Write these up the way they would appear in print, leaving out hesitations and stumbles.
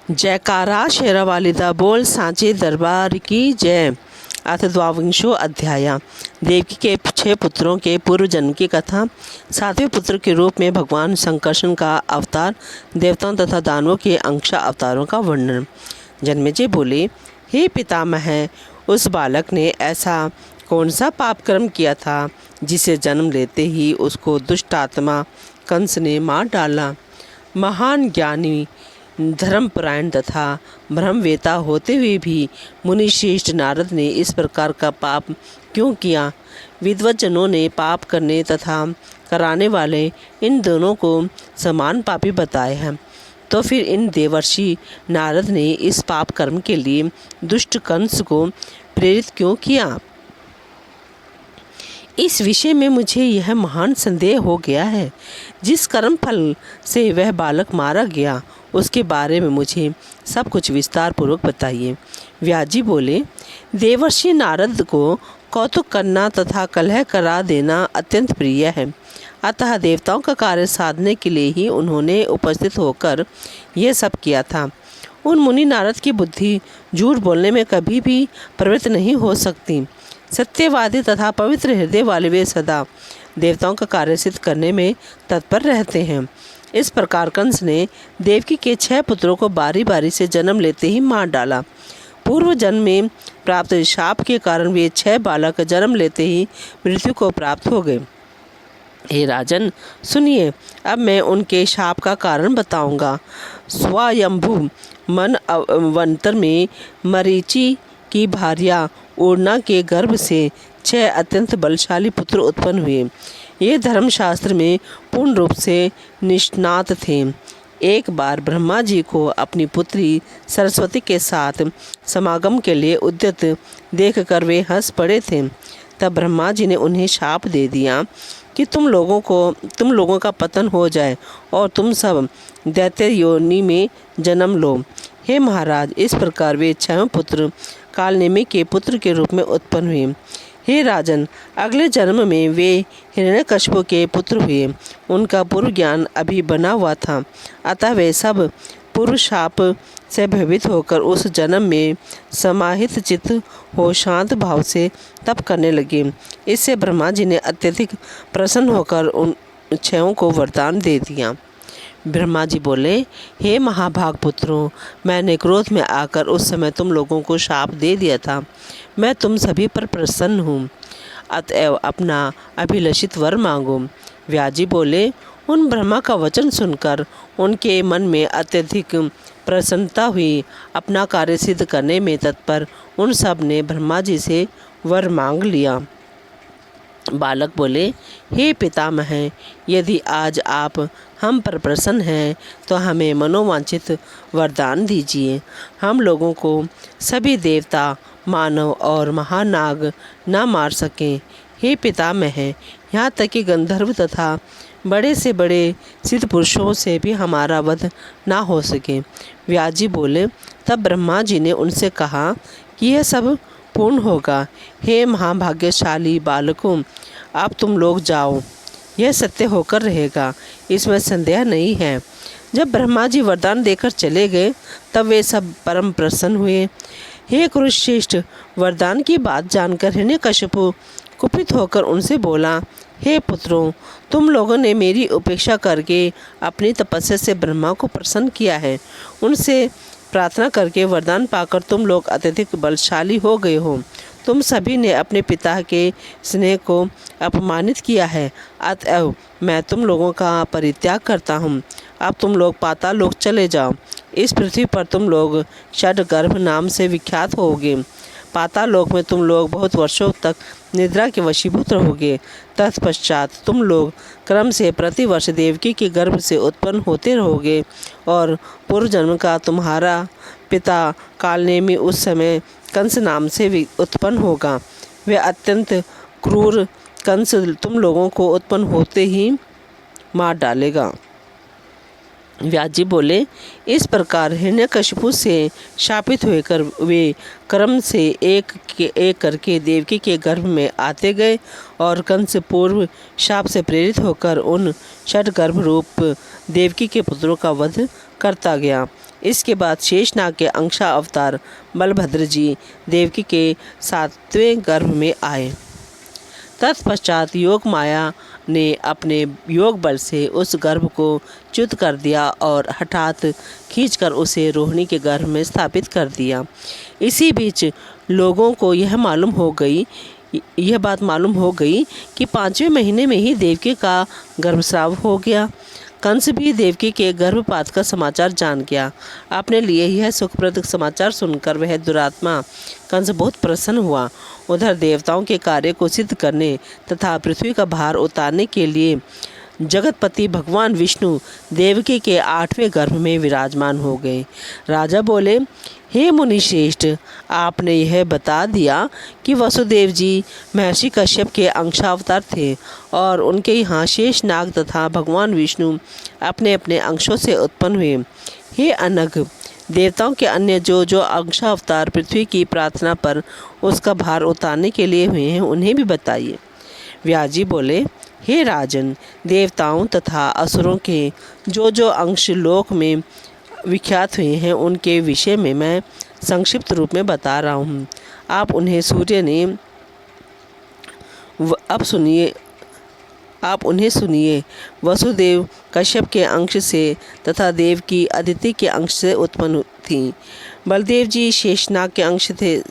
जयकारा शेरावाली दा बोल सांचे दरबार की जय। अथ द्वाविंशो अध्याय। देवकी के 6 पुत्रों के पूर्व जन्म की कथा। 7वें पुत्र के रूप में भगवान संकर्षण का अवतार, देवताओं तथा दानवों के अंश अवतारों का वर्णन। जन्मेजय बोले, हे पितामह, उस बालक ने ऐसा कौन सा पाप कर्म किया था जिसे जन्म लेते ही उसको दुष्ट आत्मा कंस ने मार डाला। महान ज्ञानी, धर्मपरायण तथा ब्रह्मवेता होते हुए भी मुनि श्रेष्ठ नारद ने इस प्रकार का पाप क्यों किया? विद्वज्जनों ने पाप करने तथा कराने वाले इन दोनों को समान पापी बताए हैं, तो फिर इन देवर्षि नारद ने इस पाप कर्म के लिए दुष्ट कंस को प्रेरित क्यों किया? इस विषय में मुझे यह महान संदेह हो गया है। जिस कर्म फल से वह बालक मारा गया उसके बारे में मुझे सब कुछ विस्तार पूर्वक बताइए। व्याजी बोले, देवर्षि नारद को कौतुक करना तथा कलह करा देना अत्यंत प्रिय है, अतः देवताओं का कार्य साधने के लिए ही उन्होंने उपस्थित होकर यह सब किया था। उन मुनि नारद की बुद्धि झूठ बोलने में कभी भी प्रवृत्त नहीं हो सकती। सत्यवादी तथा पवित्र हृदय वाले वे सदा देवताओं का कार्य सिद्ध करने में तत्पर रहते हैं। इस प्रकार कंस ने देवकी के 6 पुत्रों को बारी बारी से जन्म लेते ही मार डाला। पूर्व जन्म में प्राप्त शाप के कारण वे 6 बालक जन्म लेते ही मृत्यु को प्राप्त हो गए। हे राजन, सुनिए, अब मैं उनके शाप का कारण बताऊंगा। स्वयंभू मन वंतर में मरीचि की भार्या उड़ना के गर्भ से 6 अत्यंत बलशाली पुत्र उत्पन्न हुए। ये धर्मशास्त्र में पूर्ण रूप से निष्णात थे। एक बार ब्रह्मा जी को अपनी पुत्री सरस्वती के साथ समागम के लिए उद्यत देखकर वे हंस पड़े थे। तब ब्रह्मा जी ने उन्हें शाप दे दिया कि तुम लोगों का पतन हो जाए और तुम सब दैत्य योनि में जन्म लो। हे महाराज, इस प्रकार वे 6 पुत्र कालनेमि के पुत्र के रूप में उत्पन्न हुए। हे राजन, अगले जन्म में वे हिरण्यकशिपु के पुत्र हुए। उनका पूर्व ज्ञान अभी बना हुआ था, अतः वे सब पूर्व शाप से भयभीत होकर उस जन्म में समाहित चित्त हो शांत भाव से तप करने लगे। इससे ब्रह्मा जी ने अत्यधिक प्रसन्न होकर उन 6 को वरदान दे दिया। ब्रह्मा जी बोले, हे महाभाग पुत्रों, मैंने क्रोध में आकर उस समय तुम लोगों को शाप दे दिया था। मैं तुम सभी पर प्रसन्न हूँ, अतएव अपना अभिलषित वर मांगो। व्याजी बोले, उन ब्रह्मा का वचन सुनकर उनके मन में अत्यधिक प्रसन्नता हुई। अपना कार्य सिद्ध करने में तत्पर उन सब ने ब्रह्मा जी से वर मांग लिया। बालक बोले, हे पितामह, यदि आज आप हम पर प्रसन्न हैं तो हमें मनोवांछित वरदान दीजिए। हम लोगों को सभी देवता, मानव और महानाग न मार सकें। हे पितामह, यहाँ तक कि गंधर्व तथा बड़े से बड़े सिद्ध पुरुषों से भी हमारा वध ना हो सके। व्याजी बोले, तब ब्रह्मा जी ने उनसे कहा कि यह सब पूर्ण होगा। हे महाभाग्यशाली बालकों, अब तुम लोग जाओ, यह सत्य होकर रहेगा, इसमें संदेह नहीं है। जब ब्रह्मा जी वरदान देकर चले गए तब वे सब परम प्रसन्न हुए। हे कुरुश्रेष्ठ, वरदान की बात जानकर हिरण्यकशिपु कुपित होकर उनसे बोला, हे पुत्रों, तुम लोगों ने मेरी उपेक्षा करके अपनी तपस्या से ब्रह्मा को प्रसन्न किया है। उनसे प्रार्थना करके वरदान पाकर तुम लोग अत्यधिक बलशाली हो गए हो। तुम सभी ने अपने पिता के स्नेह को अपमानित किया है, अतएव मैं तुम लोगों का परित्याग करता हूँ। अब तुम लोग पाताल लोक चले जाओ। इस पृथ्वी पर तुम लोग षडगर्भ नाम से विख्यात होगे। पाताल लोक में तुम लोग बहुत वर्षों तक निद्रा के वशीभूत रहोगे। तत्पश्चात तुम लोग क्रम से प्रतिवर्ष देवकी के गर्भ से उत्पन्न होते रहोगे और पूर्व जन्म का तुम्हारा पिता कालनेमि उस समय कंस नाम से उत्पन्न होगा। वह अत्यंत क्रूर कंस तुम लोगों को उत्पन्न होते ही मार डालेगा। व्याजी बोले, इस प्रकार हिरण्यकशिपु से शापित होकर वे क्रम से एक करके देवकी के गर्भ में आते गए और कंस पूर्व शाप से प्रेरित होकर उन षडगर्भ रूप देवकी के पुत्रों का वध करता गया। इसके बाद शेषनाग के अंशा अवतार बलभद्र जी देवकी के 7वें गर्भ में आए। तत्पश्चात योग माया ने अपने योग बल से उस गर्भ को च्युत कर दिया और हठात खींचकर उसे रोहिणी के गर्भ में स्थापित कर दिया। इसी बीच लोगों को यह बात मालूम हो गई कि 5वें महीने में ही देवकी का गर्भस्राव हो गया। कंस भी देवकी के गर्भपात का समाचार जान गया। अपने लिए यह सुखप्रद समाचार सुनकर वह दुरात्मा कंस बहुत प्रसन्न हुआ। उधर देवताओं के कार्य को सिद्ध करने तथा पृथ्वी का भार उतारने के लिए जगतपति भगवान विष्णु देवकी के 8वें गर्भ में विराजमान हो गए। राजा बोले, हे मुनिश्रेष्ठ, आपने यह बता दिया कि वसुदेव जी महर्षि कश्यप के अंशावतार थे और उनके यहाँ शेषनाग तथा भगवान विष्णु अपने अपने अंशों से उत्पन्न हुए। हे अनघ, देवताओं के अन्य जो अंशावतार पृथ्वी की प्रार्थना पर उसका भार उतारने के लिए हुए हैं, उन्हें भी बताइए। व्यास जी बोले, हे राजन, देवताओं तथा असुरों के जो अंश लोक में विख्यात हुए हैं, उनके विषय में मैं संक्षिप्त रूप में बता रहा हूँ। आप उन्हें सुनिए। वसुदेव कश्यप के अंश से तथा देवकी अदिति के अंश से उत्पन्न थी। बलदेव जी शेषनाग के अंश थे।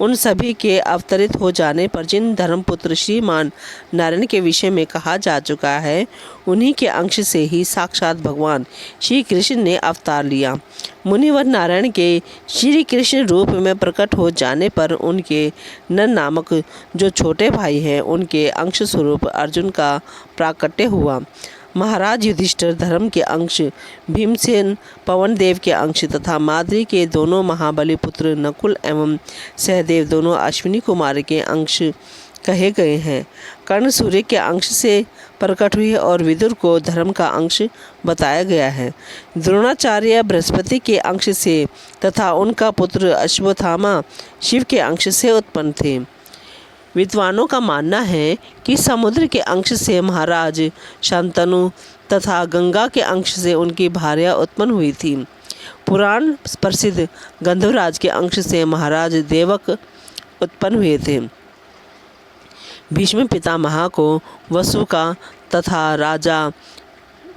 उन सभी के अवतरित हो जाने पर जिन धर्मपुत्र श्रीमान नारायण के विषय में कहा जा चुका है, उन्हीं के अंश से ही साक्षात भगवान श्री कृष्ण ने अवतार लिया। मुनिवर नारायण के श्री कृष्ण रूप में प्रकट हो जाने पर उनके नन नामक जो छोटे भाई हैं, उनके अंश स्वरूप अर्जुन का प्राकट्य हुआ। महाराज युधिष्ठिर धर्म के अंश, भीमसेन पवन देव के अंश तथा माद्री के दोनों महाबली पुत्र नकुल एवं सहदेव दोनों अश्विनी कुमार के अंश कहे गए हैं। कर्ण सूर्य के अंश से प्रकट हुए और विदुर को धर्म का अंश बताया गया है। द्रोणाचार्य बृहस्पति के अंश से तथा उनका पुत्र अश्वत्थामा शिव के अंश से उत्पन्न थे। विद्वानों का मानना है कि समुद्र के अंश से महाराज शांतनु तथा गंगा के अंश से उनकी भार्या उत्पन्न हुई थी। पुराण प्रसिद्ध गंधर्वराज के अंश से महाराज देवक उत्पन्न हुए थे। भीष्म पितामह को वसु का तथा राजा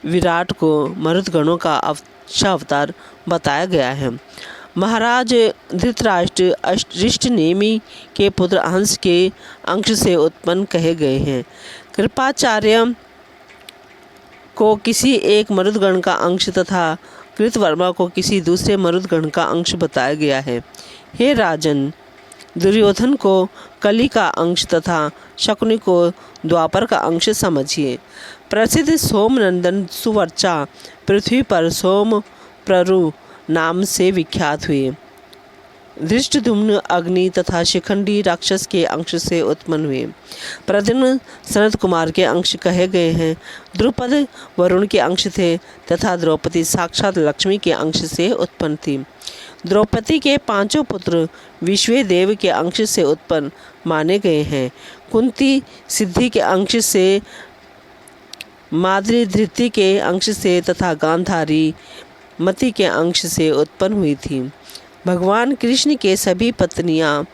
विराट को मरुदगणों का अवतार बताया गया है। महाराज धृतराष्ट्र अरिष्टनेमि के पुत्र हंस के अंश से उत्पन्न कहे गए हैं। कृपाचार्य को किसी एक मरुदगण का अंश तथा कृतवर्मा को किसी दूसरे मरुदगण का अंश बताया गया है। हे राजन, दुर्योधन को कली का अंश तथा शकुनि को द्वापर का अंश समझिए। प्रसिद्ध सोमनंदन सुवर्चा पृथ्वी पर सोम प्ररु नाम से विख्यात हुए। धृष्टद्युम्न अग्नि तथा शिखंडी राक्षस के अंश से उत्पन्न हुए। प्रद्युम्न सनत कुमार के अंश कहे गए हैं। द्रुपद वरुण के अंश थे तथा द्रौपदी साक्षात लक्ष्मी के अंश से उत्पन्न थी। द्रौपदी के 5 पुत्र विश्वदेव के अंश से उत्पन्न माने गए हैं। कुंती सिद्धि के अंश से, माद्री धृति के अंश से तथा गांधारी मति के अंश से उत्पन्न हुई थी। भगवान कृष्ण के सभी पत्नियां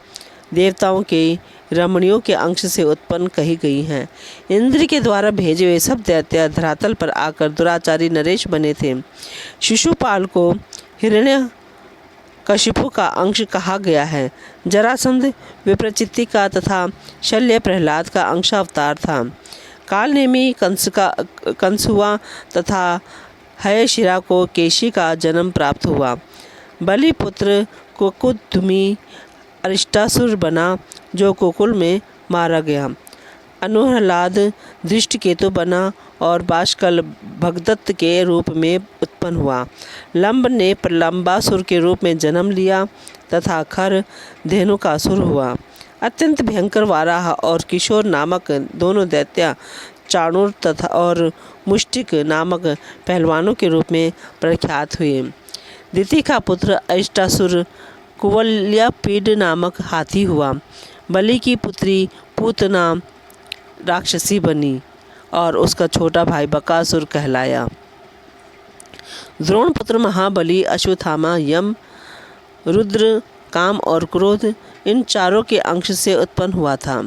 देवताओं के रमणियों के अंश से उत्पन्न कही गई हैं। इंद्र के द्वारा भेजे हुए सब दैत्य धरातल पर आकर दुराचारी नरेश बने थे। शिशुपाल को हिरण्यकशिपु का अंश कहा गया है। जरासंध विप्रचित्ति का तथा शल्य प्रहलाद का अंशावतार था। कालनेमी कंस हुआ तथा हयशिरा को केशी का जन्म प्राप्त हुआ। बलिपुत्र कुकुद्धुमी अरिष्टासुर बना जो कुकुल में मारा गया। अनुहलाद दृष्टकेतु बना और बाष्कल भगदत्त के रूप में उत्पन्न हुआ। लंब ने प्रलंबासुर के रूप में जन्म लिया तथा खर धेनुकासुर हुआ। अत्यंत भयंकर वाराह और किशोर नामक दोनों दैत्य चाणूर तथा और मुष्टिक नामक पहलवानों के रूप में प्रख्यात हुए। दिति का पुत्र अष्टासुर कुवलयापीड नामक हाथी हुआ। बलि की पुत्री पूतना राक्षसी बनी और उसका छोटा भाई बकासुर कहलाया। द्रोणपुत्र महाबली, अश्वत्थामा, यम, रुद्र, काम और क्रोध इन चारों के अंश से उत्पन्न हुआ था।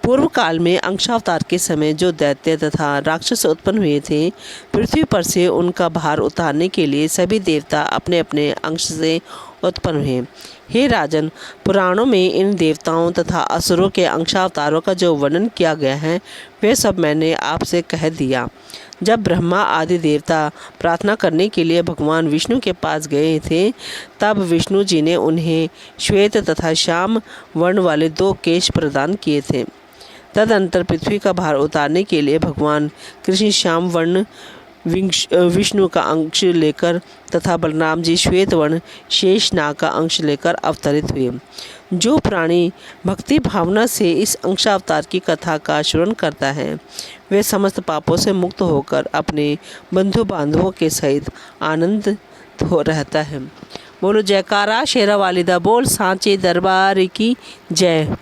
पूर्व काल में अंशावतार के समय जो दैत्य तथा राक्षस उत्पन्न हुए थे, पृथ्वी पर से उनका भार उतारने के लिए सभी देवता अपने अपने अंश से उत्पन्न हुए। हे राजन, पुराणों में इन देवताओं तथा असुरों के अंशावतारों का जो वर्णन किया गया है, वह सब मैंने आपसे कह दिया। जब ब्रह्मा आदि देवता प्रार्थना करने के लिए भगवान विष्णु के पास गए थे, तब विष्णु जी ने उन्हें श्वेत तथा श्याम वर्ण वाले 2 केश प्रदान किए थे। तदनंतर पृथ्वी का भार उतारने के लिए भगवान कृष्ण श्याम वर्ण विष्णु का अंश लेकर तथा बलराम जी श्वेत वर्ण शेषनाग का अंश लेकर अवतरित हुए। जो प्राणी भक्ति भावना से इस अंशावतार की कथा का श्रवण करता है, वे समस्त पापों से मुक्त होकर अपने बंधु बांधवों के सहित आनंद हो रहता है। बोलो जयकारा शेरा वालिदा बोल सांचे दरबार की जय।